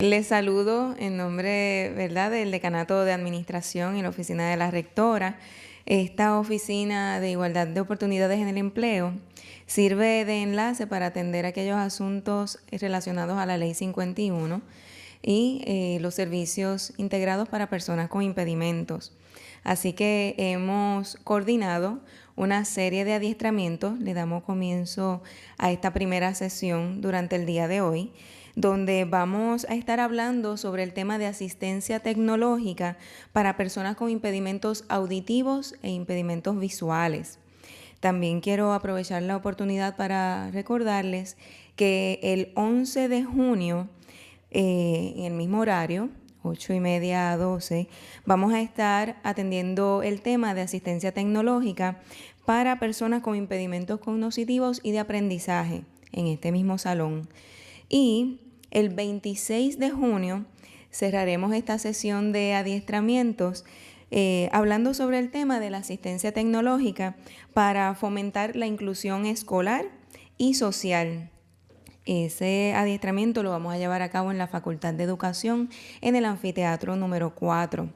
Les saludo en nombre, ¿verdad?, del Decanato de Administración y la Oficina de la Rectora. Esta Oficina de Igualdad de Oportunidades en el Empleo sirve de enlace para atender aquellos asuntos relacionados a la Ley 51 y los servicios integrados para personas con impedimentos. Así que hemos coordinado una serie de adiestramientos. Le damos comienzo a esta primera sesión durante el día de hoy, donde vamos a estar hablando sobre el tema de asistencia tecnológica para personas con impedimentos auditivos e impedimentos visuales. También quiero aprovechar la oportunidad para recordarles que el 11 de junio, en el mismo horario, 8:30 a 12, vamos a estar atendiendo el tema de asistencia tecnológica para personas con impedimentos cognitivos y de aprendizaje en este mismo salón. Y el 26 de junio cerraremos esta sesión de adiestramientos hablando sobre el tema de la asistencia tecnológica para fomentar la inclusión escolar y social. Ese adiestramiento lo vamos a llevar a cabo en la Facultad de Educación en el anfiteatro número 4.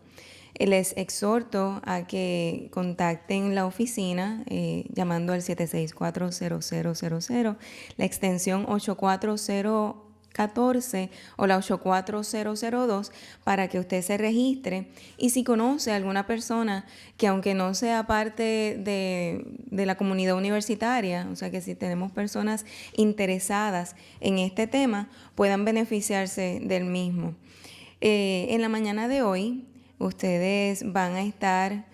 Les exhorto a que contacten la oficina llamando al 764-0000, la extensión 84014 o la 84002 para que usted se registre. Y si conoce a alguna persona que, aunque no sea parte de la comunidad universitaria, o sea que si tenemos personas interesadas en este tema, puedan beneficiarse del mismo. En la mañana de hoy, ustedes van a estar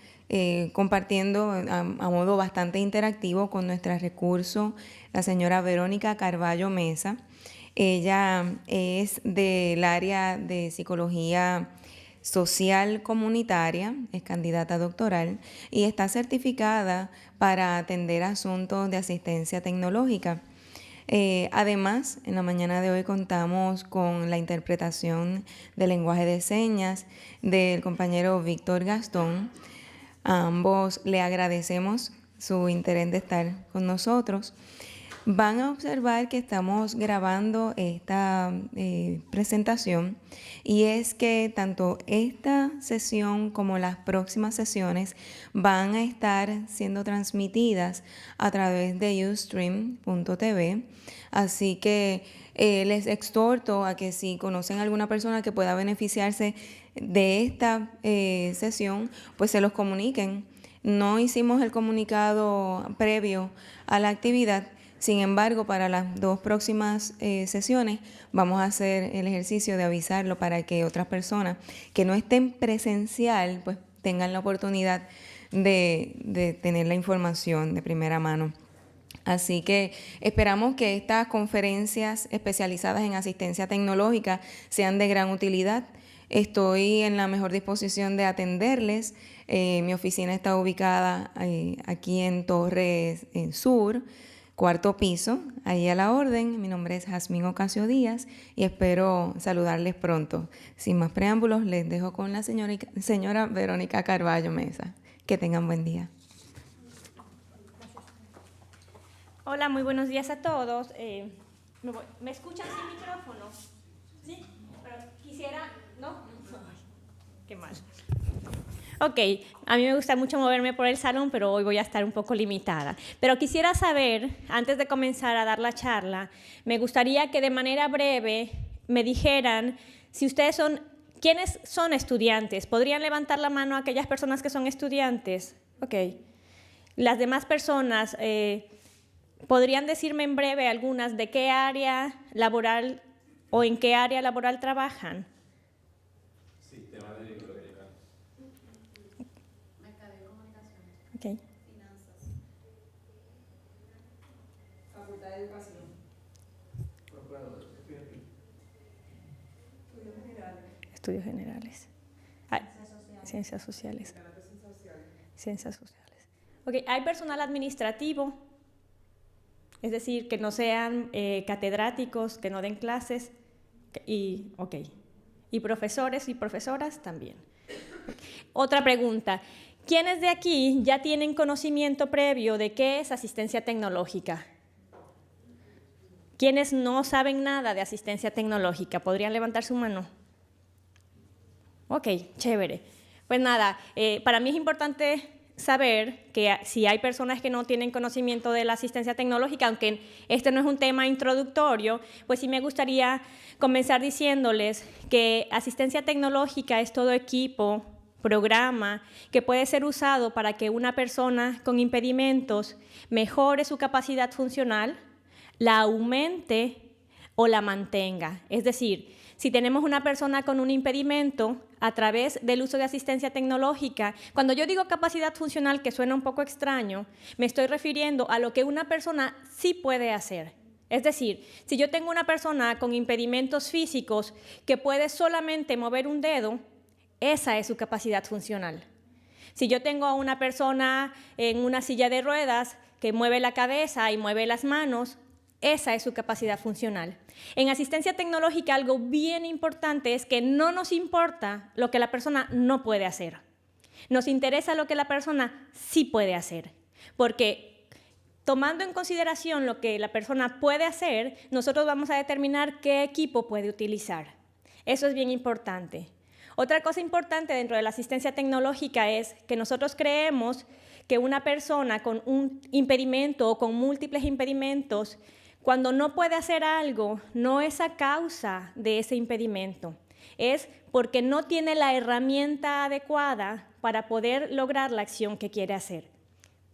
compartiendo a modo bastante interactivo con nuestra recurso, la señora Verónica Carballo Mesa. Ella es del área de psicología social comunitaria, es candidata doctoral y está certificada para atender asuntos de asistencia tecnológica. Además, en la mañana de hoy contamos con la interpretación del lenguaje de señas del compañero Víctor Gastón. A ambos le agradecemos su interés de estar con nosotros. Van a observar que estamos grabando esta presentación, y es que tanto esta sesión como las próximas sesiones van a estar siendo transmitidas a través de ustream.tv, así que les exhorto a que si conocen a alguna persona que pueda beneficiarse de esta sesión, pues se los comuniquen. No hicimos el comunicado previo a la actividad. Sin embargo, para las dos próximas sesiones vamos a hacer el ejercicio de avisarlo para que otras personas que no estén presencial pues tengan la oportunidad de tener la información de primera mano. Así que esperamos que estas conferencias especializadas en asistencia tecnológica sean de gran utilidad. Estoy en la mejor disposición de atenderles. Mi oficina está ubicada aquí en Torres Sur, 4º piso, ahí a la orden. Mi nombre es Jazmín Ocasio-Díaz y espero saludarles pronto. Sin más preámbulos, les dejo con la señora Verónica Carballo Mesa. Que tengan buen día. Hola, muy buenos días a todos. ¿Me escuchan sin micrófono? Sí, pero quisiera... ¿No? Ay, qué mal. Ok, a mí me gusta mucho moverme por el salón, pero hoy voy a estar un poco limitada. Pero quisiera saber, antes de comenzar a dar la charla, me gustaría que de manera breve me dijeran si ustedes son... ¿Quiénes son estudiantes? ¿Podrían levantar la mano aquellas personas que son estudiantes? Ok. Las demás personas... ¿podrían decirme en breve algunas de qué área laboral o en qué área laboral trabajan? Sistema de biblioteca. Mercadeo y comunicaciones. Okay. Finanzas. Facultad de Educación. Procurador. Estudios generales. Estudios generales. Ciencias sociales. Ciencias sociales. Ok, ¿hay personal administrativo? Es decir, que no sean catedráticos, que no den clases, y profesores y profesoras también. Otra pregunta, ¿quiénes de aquí ya tienen conocimiento previo de qué es asistencia tecnológica? ¿Quiénes no saben nada de asistencia tecnológica? ¿Podrían levantar su mano? Ok, chévere. Pues nada, para mí es importante saber que si hay personas que no tienen conocimiento de la asistencia tecnológica, aunque este no es un tema introductorio, pues sí me gustaría comenzar diciéndoles que asistencia tecnológica es todo equipo, programa que puede ser usado para que una persona con impedimentos mejore su capacidad funcional, la aumente o la mantenga. Es decir, si tenemos una persona con un impedimento, a través del uso de asistencia tecnológica, cuando yo digo capacidad funcional, que suena un poco extraño, me estoy refiriendo a lo que una persona sí puede hacer. Es decir, si yo tengo una persona con impedimentos físicos que puede solamente mover un dedo, esa es su capacidad funcional. Si yo tengo a una persona en una silla de ruedas que mueve la cabeza y mueve las manos, esa es su capacidad funcional. En asistencia tecnológica, algo bien importante es que no nos importa lo que la persona no puede hacer. Nos interesa lo que la persona sí puede hacer, porque tomando en consideración lo que la persona puede hacer, nosotros vamos a determinar qué equipo puede utilizar. Eso es bien importante. Otra cosa importante dentro de la asistencia tecnológica es que nosotros creemos que una persona con un impedimento o con múltiples impedimentos, cuando no puede hacer algo, no es a causa de ese impedimento, es porque no tiene la herramienta adecuada para poder lograr la acción que quiere hacer.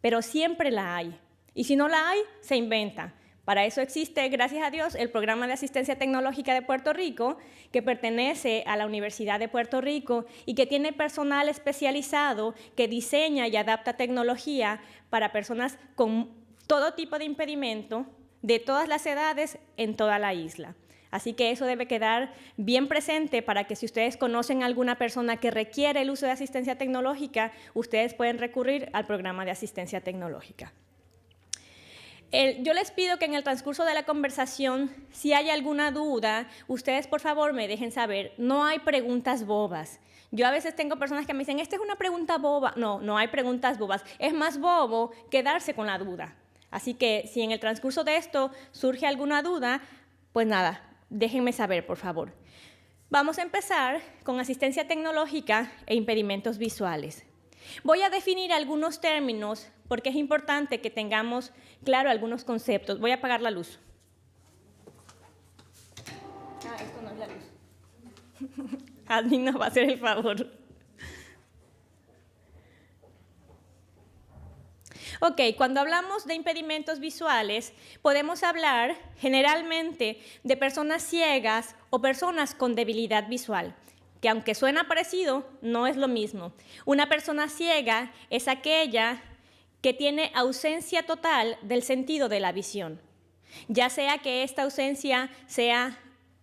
Pero siempre la hay, y si no la hay, se inventa. Para eso existe, gracias a Dios, el Programa de Asistencia Tecnológica de Puerto Rico, que pertenece a la Universidad de Puerto Rico y que tiene personal especializado que diseña y adapta tecnología para personas con todo tipo de impedimento, de todas las edades, en toda la isla. Así que eso debe quedar bien presente para que si ustedes conocen a alguna persona que requiere el uso de asistencia tecnológica, ustedes pueden recurrir al programa de asistencia tecnológica. Yo les pido que en el transcurso de la conversación, si hay alguna duda, ustedes por favor me dejen saber. No hay preguntas bobas. Yo a veces tengo personas que me dicen, esta es una pregunta boba. No, no hay preguntas bobas. Es más bobo quedarse con la duda. Así que si en el transcurso de esto surge alguna duda, pues nada, déjenme saber, por favor. Vamos a empezar con asistencia tecnológica e impedimentos visuales. Voy a definir algunos términos porque es importante que tengamos claro algunos conceptos. Voy a apagar la luz. Esto no es la luz. Admin nos va a hacer el favor. Ok, cuando hablamos de impedimentos visuales, podemos hablar generalmente de personas ciegas o personas con debilidad visual, que aunque suena parecido, no es lo mismo. Una persona ciega es aquella que tiene ausencia total del sentido de la visión, ya sea que esta ausencia sea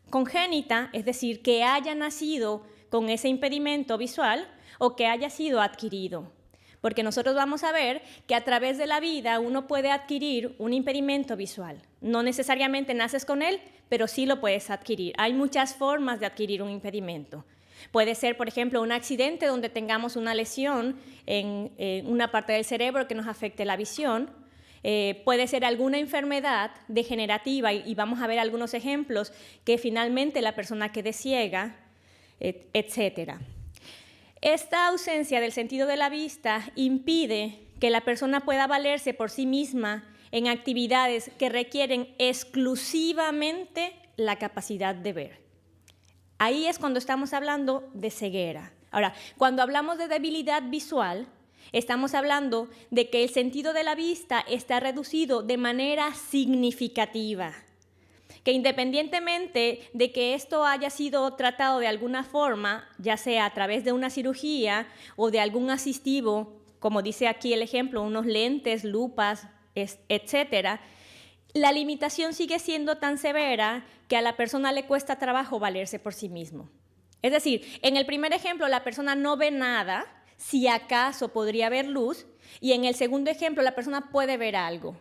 congénita, es decir, que haya nacido con ese impedimento visual o que haya sido adquirido. Porque nosotros vamos a ver que a través de la vida uno puede adquirir un impedimento visual. No necesariamente naces con él, pero sí lo puedes adquirir. Hay muchas formas de adquirir un impedimento. Puede ser, por ejemplo, un accidente donde tengamos una lesión en una parte del cerebro que nos afecte la visión. Puede ser alguna enfermedad degenerativa y vamos a ver algunos ejemplos que finalmente la persona quede ciega, etcétera. Esta ausencia del sentido de la vista impide que la persona pueda valerse por sí misma en actividades que requieren exclusivamente la capacidad de ver. Ahí es cuando estamos hablando de ceguera. Ahora, cuando hablamos de debilidad visual, estamos hablando de que el sentido de la vista está reducido de manera significativa. Que independientemente de que esto haya sido tratado de alguna forma, ya sea a través de una cirugía o de algún asistivo, como dice aquí el ejemplo, unos lentes, lupas, etcétera, la limitación sigue siendo tan severa que a la persona le cuesta trabajo valerse por sí mismo. Es decir, en el primer ejemplo la persona no ve nada, si acaso podría ver luz, y en el segundo ejemplo la persona puede ver algo.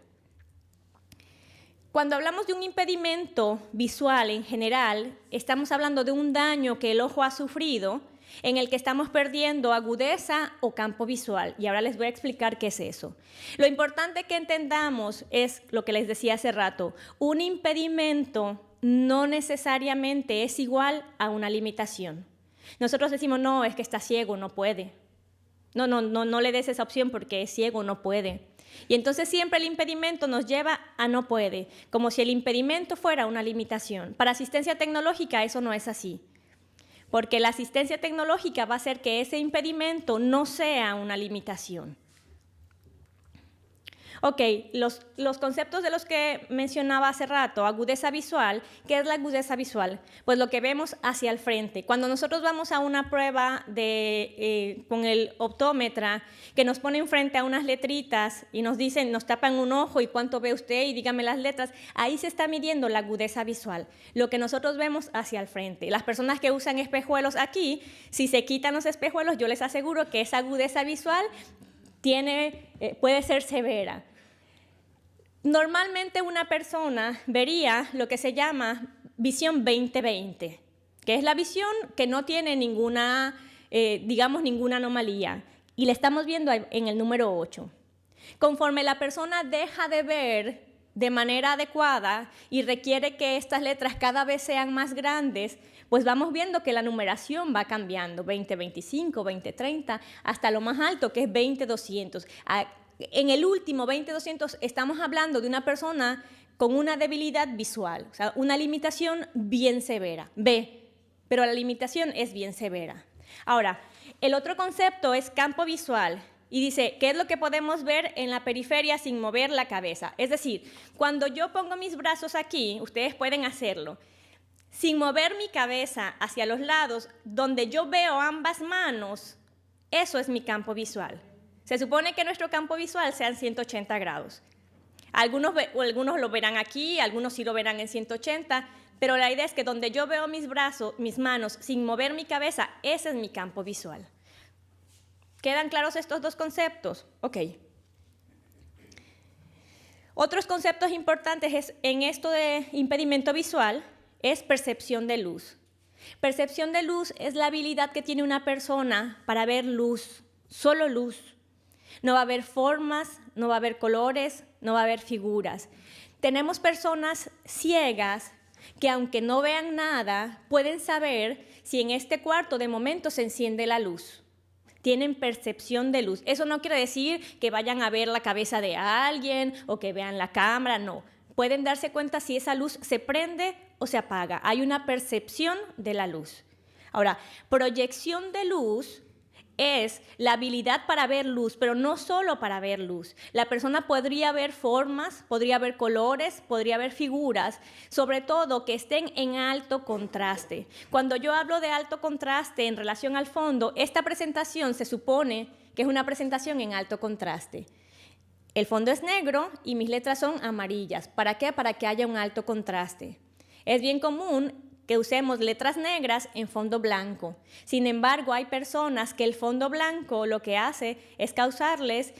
Cuando hablamos de un impedimento visual en general, estamos hablando de un daño que el ojo ha sufrido en el que estamos perdiendo agudeza o campo visual. Y ahora les voy a explicar qué es eso. Lo importante que entendamos es lo que les decía hace rato. Un impedimento no necesariamente es igual a una limitación. Nosotros decimos, no, es que está ciego, no puede. No le des esa opción porque es ciego, no puede. Y entonces siempre el impedimento nos lleva a no puede, como si el impedimento fuera una limitación. Para asistencia tecnológica eso no es así, porque la asistencia tecnológica va a hacer que ese impedimento no sea una limitación. Ok, los conceptos de los que mencionaba hace rato, agudeza visual. ¿Qué es la agudeza visual? Pues lo que vemos hacia el frente. Cuando nosotros vamos a una prueba con el optómetra, que nos ponen frente a unas letritas y nos dicen, nos tapan un ojo y cuánto ve usted y dígame las letras, ahí se está midiendo la agudeza visual, lo que nosotros vemos hacia el frente. Las personas que usan espejuelos aquí, si se quitan los espejuelos, yo les aseguro que esa agudeza visual puede ser severa. Normalmente una persona vería lo que se llama visión 20/20, que es la visión que no tiene ninguna anomalía. Y la estamos viendo en el número 8. Conforme la persona deja de ver de manera adecuada y requiere que estas letras cada vez sean más grandes, pues vamos viendo que la numeración va cambiando, 20/25, 20/30, hasta lo más alto que es 20/200. En el último 20/200 estamos hablando de una persona con una debilidad visual, o sea, una limitación bien severa. Pero la limitación es bien severa. Ahora, el otro concepto es campo visual y dice, ¿qué es lo que podemos ver en la periferia sin mover la cabeza? Es decir, cuando yo pongo mis brazos aquí, ustedes pueden hacerlo, sin mover mi cabeza hacia los lados, donde yo veo ambas manos, eso es mi campo visual. Se supone que nuestro campo visual sean 180 grados. Algunos lo verán aquí, algunos sí lo verán en 180, pero la idea es que donde yo veo mis brazos, mis manos, sin mover mi cabeza, ese es mi campo visual. ¿Quedan claros estos dos conceptos? Ok. Otros conceptos importantes en esto de impedimento visual es percepción de luz. Percepción de luz es la habilidad que tiene una persona para ver luz, solo luz. No va a haber formas, no va a haber colores, no va a haber figuras. Tenemos personas ciegas que aunque no vean nada, pueden saber si en este cuarto de momento se enciende la luz. Tienen percepción de luz. Eso no quiere decir que vayan a ver la cabeza de alguien o que vean la cámara, no. Pueden darse cuenta si esa luz se prende o se apaga. Hay una percepción de la luz. Ahora, proyección de luz es la habilidad para ver luz, pero no solo para ver luz. La persona podría ver formas, podría ver colores, podría ver figuras, sobre todo que estén en alto contraste. Cuando yo hablo de alto contraste en relación al fondo, esta presentación se supone que es una presentación en alto contraste. El fondo es negro y mis letras son amarillas. ¿Para qué? Para que haya un alto contraste. Es bien común que usemos letras negras en fondo blanco. Sin embargo, hay personas que el fondo blanco lo que hace es causarles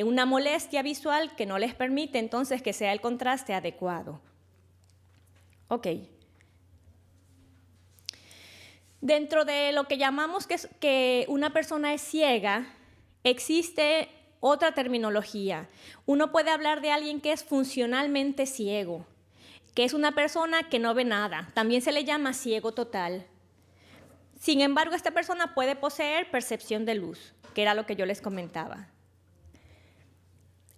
una molestia visual que no les permite entonces que sea el contraste adecuado. Ok. Dentro de lo que llamamos que una persona es ciega, existe otra terminología. Uno puede hablar de alguien que es funcionalmente ciego, que es una persona que no ve nada. También se le llama ciego total. Sin embargo, esta persona puede poseer percepción de luz, que era lo que yo les comentaba.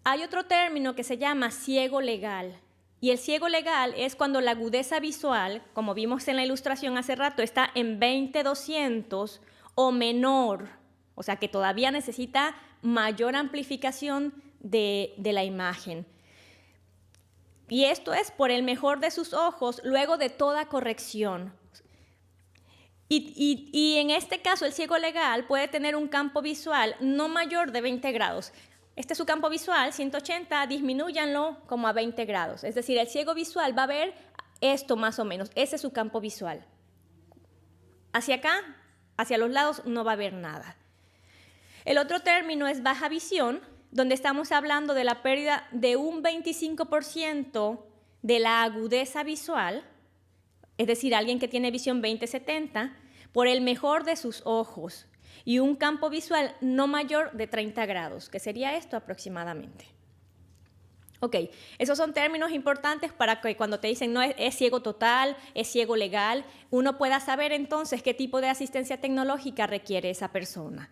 Hay otro término que se llama ciego legal. Y el ciego legal es cuando la agudeza visual, como vimos en la ilustración hace rato, está en 20/200 o menor. O sea, que todavía necesita mayor amplificación de la imagen. Y esto es por el mejor de sus ojos, luego de toda corrección. Y en este caso, el ciego legal puede tener un campo visual no mayor de 20 grados. Este es su campo visual, 180, disminúyanlo como a 20 grados. Es decir, el ciego visual va a ver esto más o menos. Ese es su campo visual. Hacia acá, hacia los lados, no va a haber nada. El otro término es baja visión, donde estamos hablando de la pérdida de un 25% de la agudeza visual, es decir, alguien que tiene visión 20/70, por el mejor de sus ojos y un campo visual no mayor de 30 grados, que sería esto aproximadamente. Ok, esos son términos importantes para que cuando te dicen no es ciego total, es ciego legal, uno pueda saber entonces qué tipo de asistencia tecnológica requiere esa persona.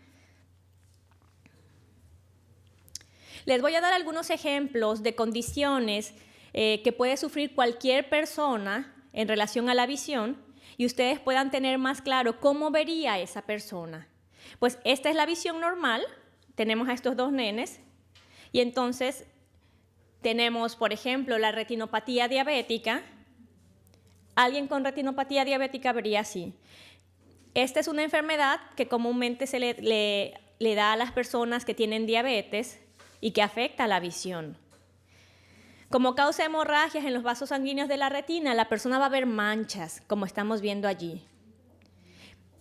Les voy a dar algunos ejemplos de condiciones que puede sufrir cualquier persona en relación a la visión y ustedes puedan tener más claro cómo vería esa persona. Pues esta es la visión normal, tenemos a estos dos nenes y entonces tenemos, por ejemplo, la retinopatía diabética. Alguien con retinopatía diabética vería así. Esta es una enfermedad que comúnmente se le da a las personas que tienen diabetes y que afecta la visión. Como causa hemorragias en los vasos sanguíneos de la retina, la persona va a ver manchas, como estamos viendo allí.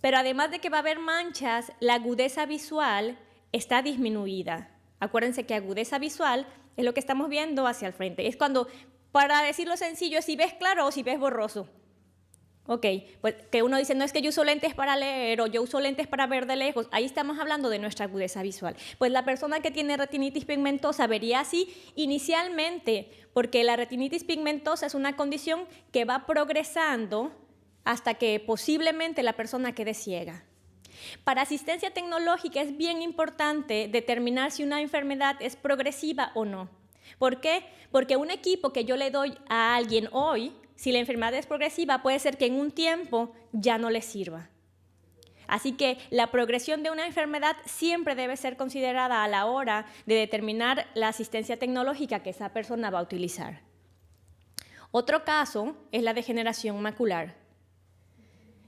Pero además de que va a haber manchas, la agudeza visual está disminuida. Acuérdense que agudeza visual es lo que estamos viendo hacia el frente. Es cuando, para decirlo sencillo, es si ves claro o si ves borroso. Ok, pues que uno dice, no es que yo uso lentes para leer o yo uso lentes para ver de lejos. Ahí estamos hablando de nuestra agudeza visual. Pues la persona que tiene retinitis pigmentosa vería así inicialmente, porque la retinitis pigmentosa es una condición que va progresando hasta que posiblemente la persona quede ciega. Para asistencia tecnológica es bien importante determinar si una enfermedad es progresiva o no. ¿Por qué? Porque un equipo que yo le doy a alguien hoy, si la enfermedad es progresiva, puede ser que en un tiempo ya no le sirva. Así que la progresión de una enfermedad siempre debe ser considerada a la hora de determinar la asistencia tecnológica que esa persona va a utilizar. Otro caso es la degeneración macular,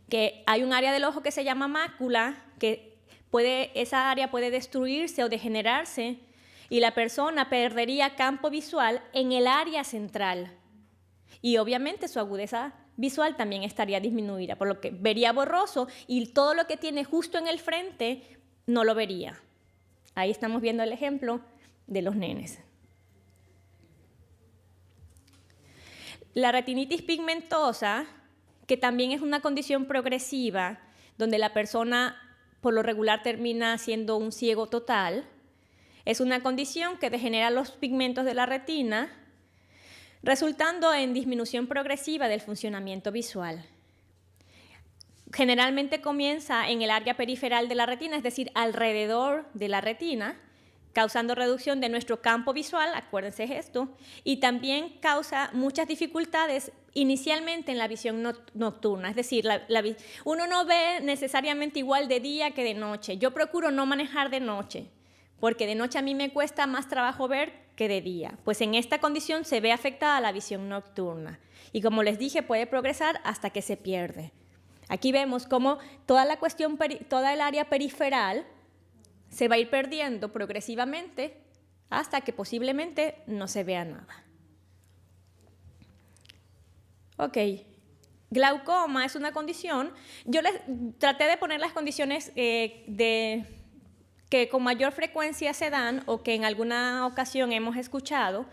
que hay un área del ojo que se llama mácula, que esa área puede destruirse o degenerarse y la persona perdería campo visual en el área central. Y obviamente su agudeza visual también estaría disminuida, por lo que vería borroso y todo lo que tiene justo en el frente no lo vería. Ahí estamos viendo el ejemplo de los nenes. La retinitis pigmentosa, que también es una condición progresiva, donde la persona por lo regular termina siendo un ciego total, es una condición que degenera los pigmentos de la retina, resultando en disminución progresiva del funcionamiento visual. Generalmente comienza en el área periferal de la retina, es decir, alrededor de la retina, causando reducción de nuestro campo visual, acuérdense esto, y también causa muchas dificultades inicialmente en la visión nocturna, es decir, uno no ve necesariamente igual de día que de noche. Yo procuro no manejar de noche, porque de noche a mí me cuesta más trabajo ver que de día. Pues en esta condición se ve afectada la visión nocturna y como les dije puede progresar hasta que se pierde. Aquí vemos cómo toda el área periferal se va a ir perdiendo progresivamente hasta que posiblemente no se vea nada. Ok, glaucoma es una condición. Yo les traté de poner las condiciones que con mayor frecuencia se dan o que en alguna ocasión hemos escuchado.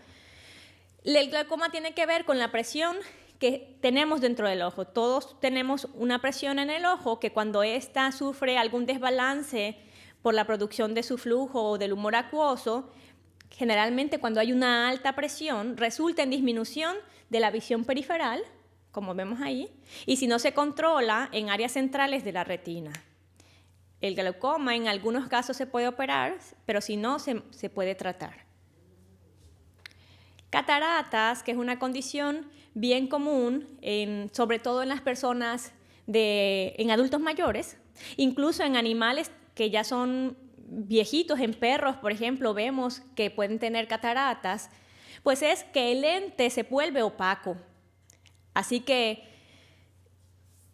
El glaucoma tiene que ver con la presión que tenemos dentro del ojo. Todos tenemos una presión en el ojo que cuando ésta sufre algún desbalance por la producción de su flujo o del humor acuoso, generalmente cuando hay una alta presión resulta en disminución de la visión periferal, como vemos ahí, y si no se controla en áreas centrales de la retina. El glaucoma en algunos casos se puede operar, pero si no, se puede tratar. Cataratas, que es una condición bien común, sobre todo en las personas en adultos mayores, incluso en animales que ya son viejitos, en perros, por ejemplo, vemos que pueden tener cataratas, pues es que el lente se vuelve opaco. Así que,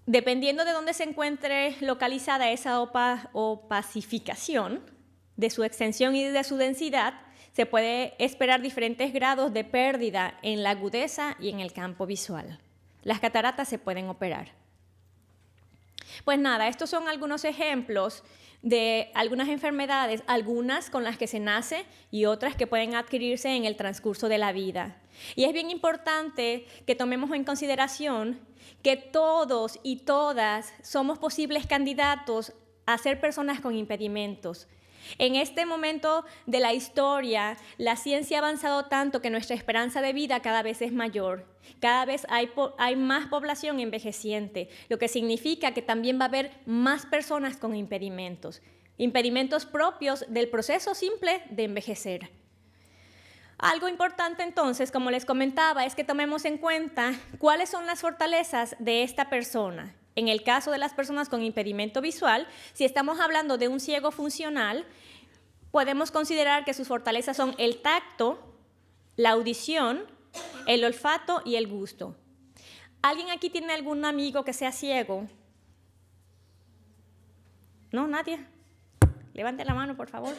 dependiendo de dónde se encuentre localizada esa opacificación, de su extensión y de su densidad, se puede esperar diferentes grados de pérdida en la agudeza y en el campo visual. Las cataratas se pueden operar. Pues nada, estos son algunos ejemplos de algunas enfermedades, algunas con las que se nace y otras que pueden adquirirse en el transcurso de la vida. Y es bien importante que tomemos en consideración que todos y todas somos posibles candidatos a ser personas con impedimentos. En este momento de la historia, la ciencia ha avanzado tanto que nuestra esperanza de vida cada vez es mayor. Cada vez hay más población envejeciente, lo que significa que también va a haber más personas con impedimentos. Impedimentos propios del proceso simple de envejecer. Algo importante entonces, como les comentaba, es que tomemos en cuenta cuáles son las fortalezas de esta persona. En el caso de las personas con impedimento visual, si estamos hablando de un ciego funcional, podemos considerar que sus fortalezas son el tacto, la audición, el olfato y el gusto. ¿Alguien aquí tiene algún amigo que sea ciego? ¿No? ¿Nadie? Levante la mano, por favor.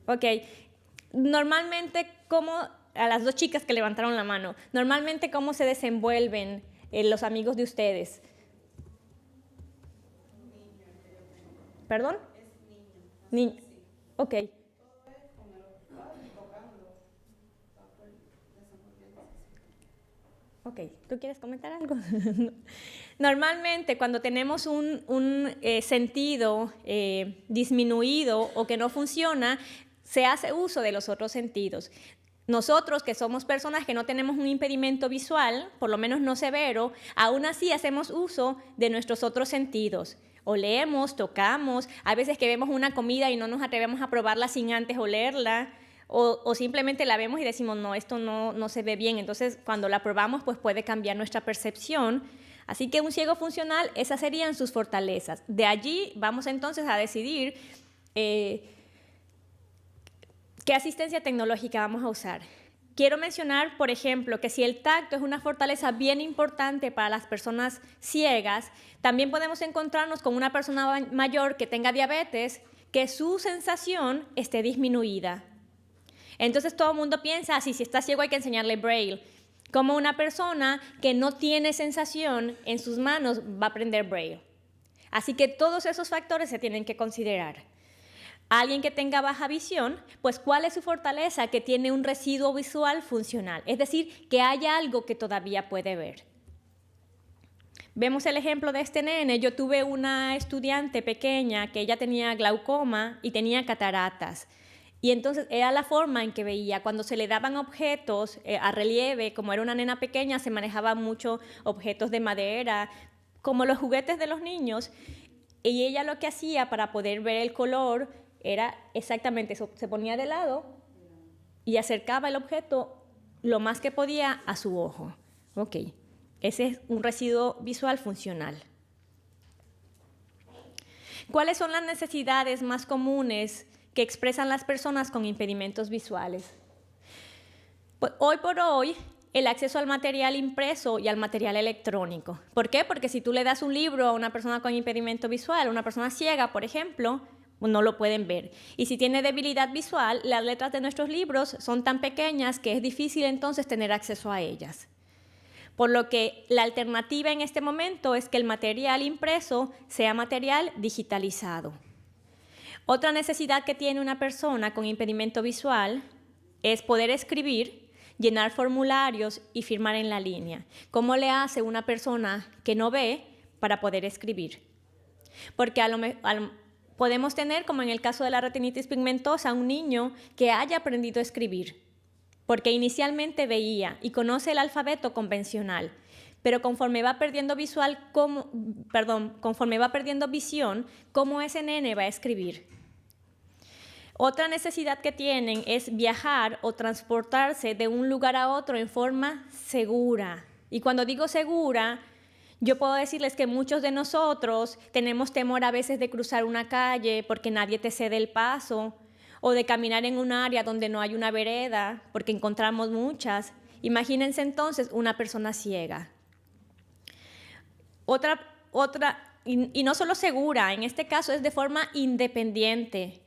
Ok. Normalmente, a las dos chicas que levantaron la mano, normalmente, ¿cómo se desenvuelven los amigos de ustedes? ¿Perdón? Es niño. Ok. Ok, ¿tú quieres comentar algo? Normalmente, cuando tenemos un sentido disminuido o que no funciona, se hace uso de los otros sentidos. Nosotros, que somos personas que no tenemos un impedimento visual, por lo menos no severo, aún así hacemos uso de nuestros otros sentidos. Olemos, tocamos, a veces que vemos una comida y no nos atrevemos a probarla sin antes olerla, o simplemente la vemos y decimos, no, esto no se ve bien. Entonces, cuando la probamos, pues puede cambiar nuestra percepción. Así que un ciego funcional, esas serían sus fortalezas. De allí vamos entonces a decidir qué asistencia tecnológica vamos a usar. Quiero mencionar, por ejemplo, que si el tacto es una fortaleza bien importante para las personas ciegas, también podemos encontrarnos con una persona mayor que tenga diabetes, que su sensación esté disminuida. Entonces todo el mundo piensa, si está ciego hay que enseñarle Braille. Como una persona que no tiene sensación en sus manos va a aprender Braille. Así que todos esos factores se tienen que considerar. Alguien que tenga baja visión, pues ¿cuál es su fortaleza? Que tiene un residuo visual funcional, es decir, que haya algo que todavía puede ver. Vemos el ejemplo de este nene. Yo tuve una estudiante pequeña que ella tenía glaucoma y tenía cataratas. Y entonces era la forma en que veía. Cuando se le daban objetos a relieve, como era una nena pequeña, se manejaban mucho objetos de madera, como los juguetes de los niños. Y ella lo que hacía para poder ver el color era exactamente eso. Se ponía de lado y acercaba el objeto lo más que podía a su ojo. Ok, ese es un residuo visual funcional. ¿Cuáles son las necesidades más comunes que expresan las personas con impedimentos visuales? Pues hoy por hoy, el acceso al material impreso y al material electrónico. ¿Por qué? Porque si tú le das un libro a una persona con impedimento visual, a una persona ciega, por ejemplo, no lo pueden ver. Y si tiene debilidad visual, las letras de nuestros libros son tan pequeñas que es difícil entonces tener acceso a ellas. Por lo que la alternativa en este momento es que el material impreso sea material digitalizado. Otra necesidad que tiene una persona con impedimento visual es poder escribir, llenar formularios y firmar en la línea. ¿Cómo le hace una persona que no ve para poder escribir? Porque podemos tener, como en el caso de la retinitis pigmentosa, un niño que haya aprendido a escribir, porque inicialmente veía y conoce el alfabeto convencional, pero conforme va perdiendo visión, ¿cómo ese nene va a escribir? Otra necesidad que tienen es viajar o transportarse de un lugar a otro en forma segura. Y cuando digo segura, yo puedo decirles que muchos de nosotros tenemos temor a veces de cruzar una calle porque nadie te cede el paso, o de caminar en un área donde no hay una vereda porque encontramos muchas. Imagínense entonces una persona ciega. Y no solo segura, en este caso es de forma independiente.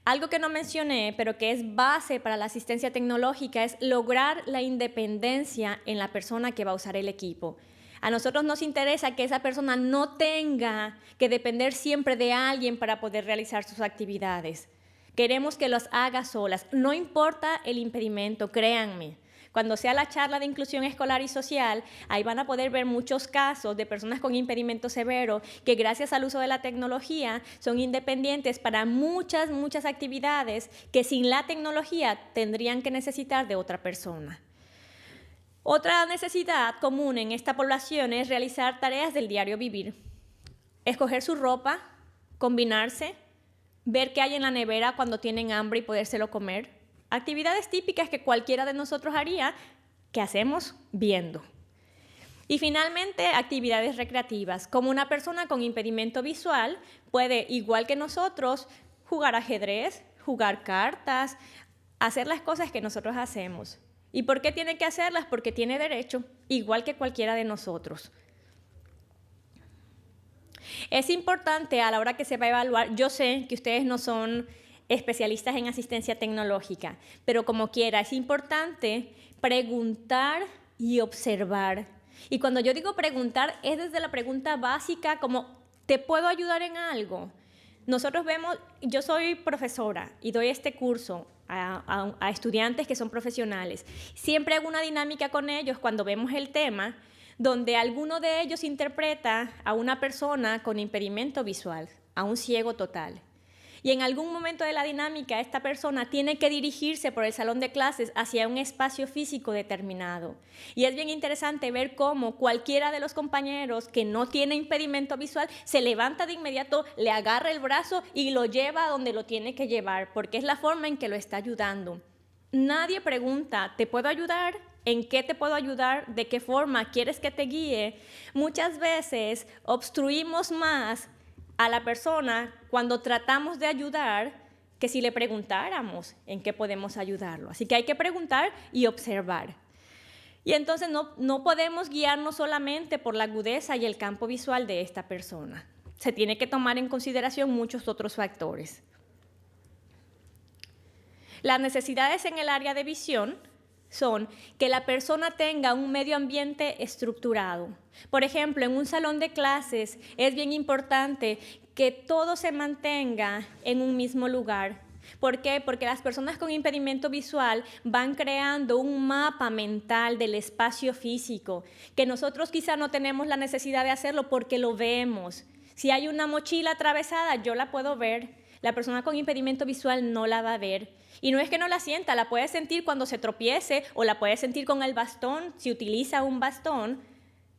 Algo que no mencioné, pero que es base para la asistencia tecnológica, es lograr la independencia en la persona que va a usar el equipo. A nosotros nos interesa que esa persona no tenga que depender siempre de alguien para poder realizar sus actividades. Queremos que las haga solas, no importa el impedimento, créanme. Cuando sea la charla de inclusión escolar y social, ahí van a poder ver muchos casos de personas con impedimento severo que gracias al uso de la tecnología son independientes para muchas actividades que sin la tecnología tendrían que necesitar de otra persona. Otra necesidad común en esta población es realizar tareas del diario vivir. Escoger su ropa, combinarse, ver qué hay en la nevera cuando tienen hambre y podérselo comer. Actividades típicas que cualquiera de nosotros haría, que hacemos viendo. Y finalmente, actividades recreativas. Como una persona con impedimento visual puede, igual que nosotros, jugar ajedrez, jugar cartas, hacer las cosas que nosotros hacemos. ¿Y por qué tiene que hacerlas? Porque tiene derecho, igual que cualquiera de nosotros. Es importante a la hora que se va a evaluar, yo sé que ustedes no son especialistas en asistencia tecnológica, pero como quiera, es importante preguntar y observar. Y cuando yo digo preguntar, es desde la pregunta básica como, ¿te puedo ayudar en algo? Nosotros vemos, yo soy profesora y doy este curso a estudiantes que son profesionales. Siempre hago una dinámica con ellos cuando vemos el tema, donde alguno de ellos interpreta a una persona con impedimento visual, a un ciego total. Y en algún momento de la dinámica, esta persona tiene que dirigirse por el salón de clases hacia un espacio físico determinado. Y es bien interesante ver cómo cualquiera de los compañeros que no tiene impedimento visual se levanta de inmediato, le agarra el brazo y lo lleva a donde lo tiene que llevar, porque es la forma en que lo está ayudando. Nadie pregunta, ¿te puedo ayudar? ¿En qué te puedo ayudar? ¿De qué forma quieres que te guíe? Muchas veces obstruimos más a la persona cuando tratamos de ayudar que si le preguntáramos en qué podemos ayudarlo. Así que hay que preguntar y observar. Y entonces no podemos guiarnos solamente por la agudeza y el campo visual de esta persona. Se tiene que tomar en consideración muchos otros factores. Las necesidades en el área de visión son que la persona tenga un medio ambiente estructurado. Por ejemplo, en un salón de clases es bien importante que todo se mantenga en un mismo lugar. ¿Por qué? Porque las personas con impedimento visual van creando un mapa mental del espacio físico, que nosotros quizá no tenemos la necesidad de hacerlo porque lo vemos. Si hay una mochila atravesada, yo la puedo ver. La persona con impedimento visual no la va a ver. Y no es que no la sienta, la puede sentir cuando se tropiece o la puede sentir con el bastón, si utiliza un bastón,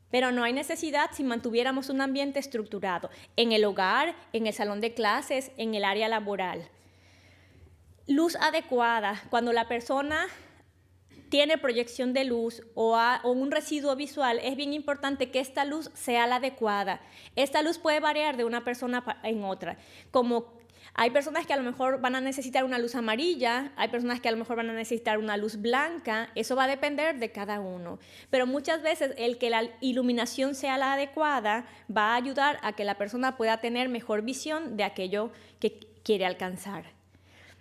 pero no hay necesidad si mantuviéramos un ambiente estructurado en el hogar, en el salón de clases, en el área laboral. Luz adecuada, cuando la persona tiene proyección de luz o un residuo visual, es bien importante que esta luz sea la adecuada. Esta luz puede variar de una persona en otra, como hay personas que a lo mejor van a necesitar una luz amarilla, hay personas que a lo mejor van a necesitar una luz blanca, eso va a depender de cada uno. Pero muchas veces el que la iluminación sea la adecuada va a ayudar a que la persona pueda tener mejor visión de aquello que quiere alcanzar.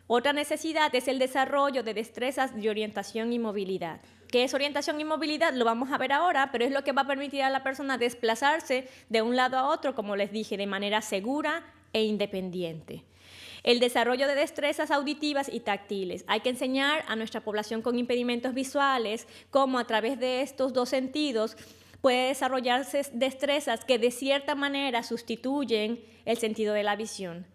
Otra necesidad es el desarrollo de destrezas de orientación y movilidad. ¿Qué es orientación y movilidad? Lo vamos a ver ahora, pero es lo que va a permitir a la persona desplazarse de un lado a otro, como les dije, de manera segura e independiente. El desarrollo de destrezas auditivas y táctiles. Hay que enseñar a nuestra población con impedimentos visuales cómo a través de estos dos sentidos puede desarrollarse destrezas que de cierta manera sustituyen el sentido de la visión.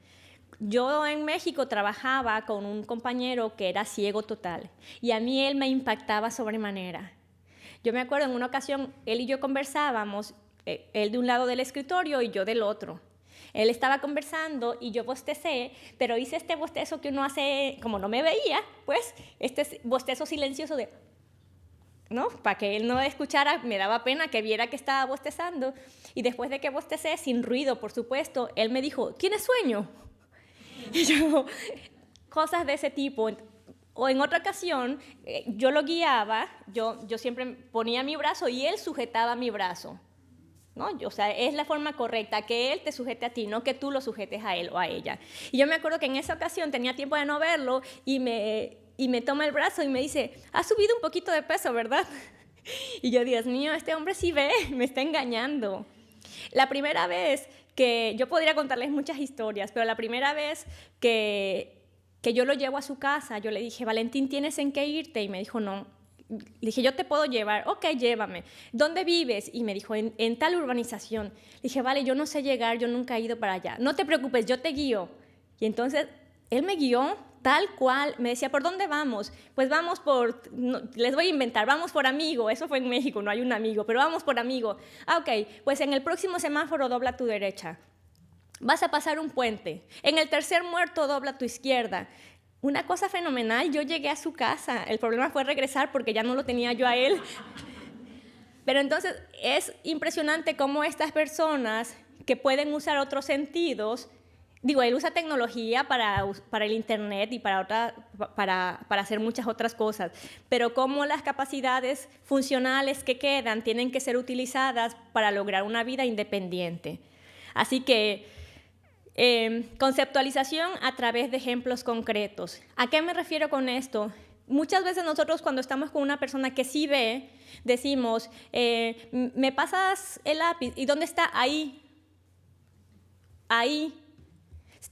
Yo en México trabajaba con un compañero que era ciego total y a mí él me impactaba sobremanera. Yo me acuerdo en una ocasión, él y yo conversábamos, él de un lado del escritorio y yo del otro. Él estaba conversando y yo bostecé, pero hice este bostezo que uno hace, como no me veía, pues, este bostezo silencioso de, ¿no? Para que él no escuchara, me daba pena que viera que estaba bostezando. Y después de que bostecé, sin ruido, por supuesto, él me dijo, ¿tienes sueño? Y yo, cosas de ese tipo. O en otra ocasión, yo lo guiaba, yo siempre ponía mi brazo y él sujetaba mi brazo. ¿No? O sea, es la forma correcta, que él te sujete a ti, no que tú lo sujetes a él o a ella. Y yo me acuerdo que en esa ocasión tenía tiempo de no verlo y me toma el brazo y me dice, has subido un poquito de peso, ¿verdad? Y yo, Dios mío, este hombre sí ve, me está engañando. La primera vez que, yo podría contarles muchas historias, pero la primera vez que yo lo llevo a su casa, yo le dije, Valentín, ¿tienes en qué irte? Y me dijo, no. Le dije, yo te puedo llevar. Ok, llévame. ¿Dónde vives? Y me dijo, en tal urbanización. Le dije, vale, yo no sé llegar, yo nunca he ido para allá. No te preocupes, yo te guío. Y entonces él me guió tal cual. Me decía, ¿por dónde vamos? Pues vamos por, no, les voy a inventar, vamos por Amigo. Eso fue en México, no hay un Amigo, pero vamos por Amigo. Ah, ok, pues en el próximo semáforo dobla a tu derecha. Vas a pasar un puente. En el tercer muerto dobla a tu izquierda. Una cosa fenomenal, yo llegué a su casa. El problema fue regresar porque ya no lo tenía yo a él. Pero entonces es impresionante cómo estas personas que pueden usar otros sentidos, digo, él usa tecnología para el internet y para hacer muchas otras cosas, pero cómo las capacidades funcionales que quedan tienen que ser utilizadas para lograr una vida independiente. Así que conceptualización a través de ejemplos concretos. ¿A qué me refiero con esto? Muchas veces nosotros cuando estamos con una persona que sí ve, decimos, ¿me pasas el lápiz? ¿Y dónde está? Ahí. Ahí.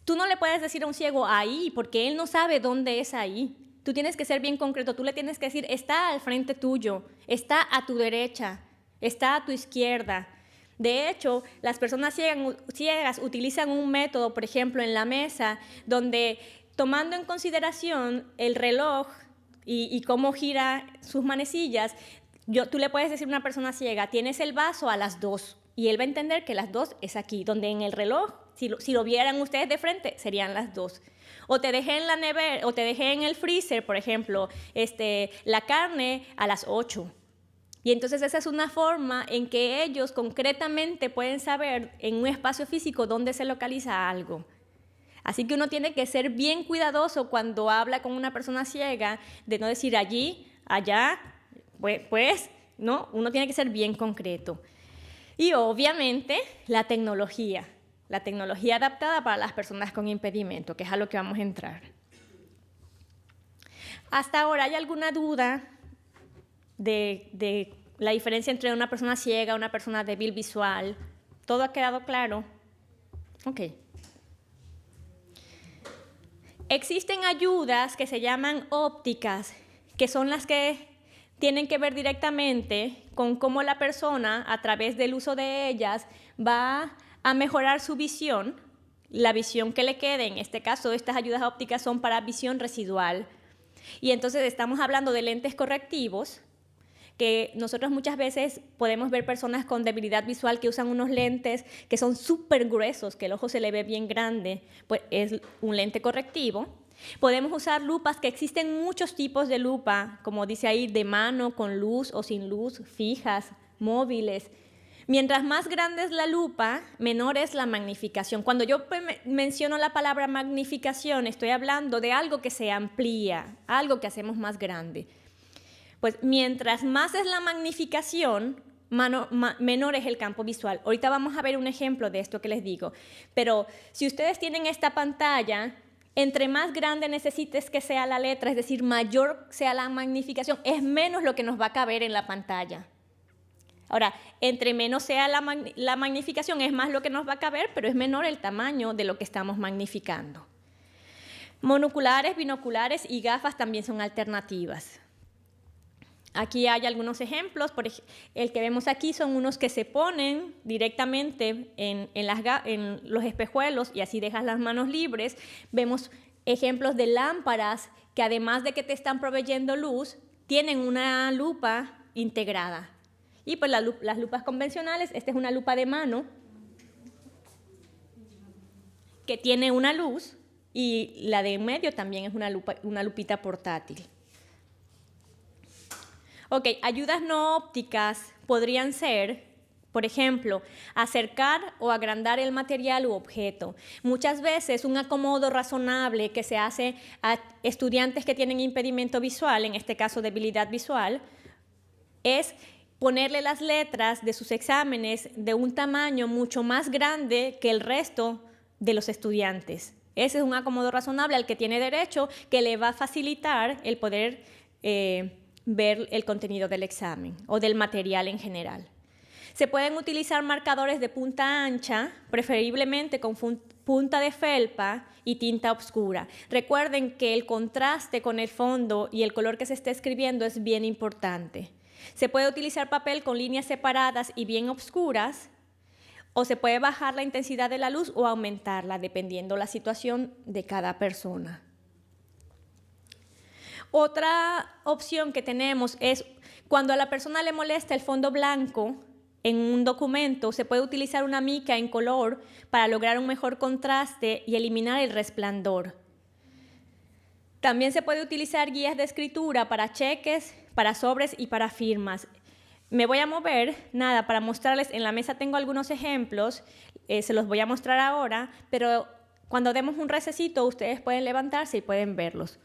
Tú no le puedes decir a un ciego ahí, porque él no sabe dónde es ahí. Tú tienes que ser bien concreto. Tú le tienes que decir, está al frente tuyo, está a tu derecha, está a tu izquierda. De hecho, las personas ciegas utilizan un método, por ejemplo, en la mesa, donde tomando en consideración el reloj y cómo gira sus manecillas, tú le puedes decir a una persona ciega, tienes el vaso a las 2, y él va a entender que las 2 es aquí, donde en el reloj, si lo vieran ustedes de frente, serían las 2. O te dejé en la nevera, o te dejé en el freezer, por ejemplo, la carne a las 8. Y entonces esa es una forma en que ellos concretamente pueden saber en un espacio físico dónde se localiza algo. Así que uno tiene que ser bien cuidadoso cuando habla con una persona ciega, de no decir allí, allá, pues, ¿no? Uno tiene que ser bien concreto. Y obviamente la tecnología adaptada para las personas con impedimento, que es a lo que vamos a entrar. ¿Hasta ahora hay alguna duda de la diferencia entre una persona ciega y una persona débil visual? ¿Todo ha quedado claro? Ok. Existen ayudas que se llaman ópticas, que son las que tienen que ver directamente con cómo la persona, a través del uso de ellas, va a mejorar su visión, la visión que le quede. En este caso, estas ayudas ópticas son para visión residual. Y entonces estamos hablando de lentes correctivos, que nosotros muchas veces podemos ver personas con debilidad visual que usan unos lentes que son súper gruesos, que el ojo se le ve bien grande, pues es un lente correctivo. Podemos usar lupas, que existen muchos tipos de lupa, como dice ahí, de mano, con luz o sin luz, fijas, móviles. Mientras más grande es la lupa, menor es la magnificación. Cuando yo menciono la palabra magnificación, estoy hablando de algo que se amplía, algo que hacemos más grande. Pues mientras más es la magnificación, menor es el campo visual. Ahorita vamos a ver un ejemplo de esto que les digo. Pero si ustedes tienen esta pantalla, entre más grande necesites que sea la letra, es decir, mayor sea la magnificación, es menos lo que nos va a caber en la pantalla. Ahora, entre menos sea la magnificación, es más lo que nos va a caber, pero es menor el tamaño de lo que estamos magnificando. Monoculares, binoculares y gafas también son alternativas. Aquí hay algunos ejemplos. El que vemos aquí son unos que se ponen directamente en los espejuelos y así dejas las manos libres. Vemos ejemplos de lámparas que, además de que te están proveyendo luz, tienen una lupa integrada. Y pues las lupas convencionales, esta es una lupa de mano que tiene una luz, y la de en medio también es una lupita portátil. Ok, ayudas no ópticas podrían ser, por ejemplo, acercar o agrandar el material u objeto. Muchas veces un acomodo razonable que se hace a estudiantes que tienen impedimento visual, en este caso debilidad visual, es ponerle las letras de sus exámenes de un tamaño mucho más grande que el resto de los estudiantes. Ese es un acomodo razonable al que tiene derecho, que le va a facilitar el poder ver el contenido del examen o del material en general. Se pueden utilizar marcadores de punta ancha, preferiblemente con punta de felpa y tinta oscura. Recuerden que el contraste con el fondo y el color que se está escribiendo es bien importante. Se puede utilizar papel con líneas separadas y bien oscuras, o se puede bajar la intensidad de la luz o aumentarla, dependiendo la situación de cada persona. Otra opción que tenemos es cuando a la persona le molesta el fondo blanco en un documento, se puede utilizar una mica en color para lograr un mejor contraste y eliminar el resplandor. También se puede utilizar guías de escritura para cheques, para sobres y para firmas. Me voy a mover, para mostrarles. En la mesa tengo algunos ejemplos, se los voy a mostrar ahora, pero cuando demos un recesito ustedes pueden levantarse y pueden verlos.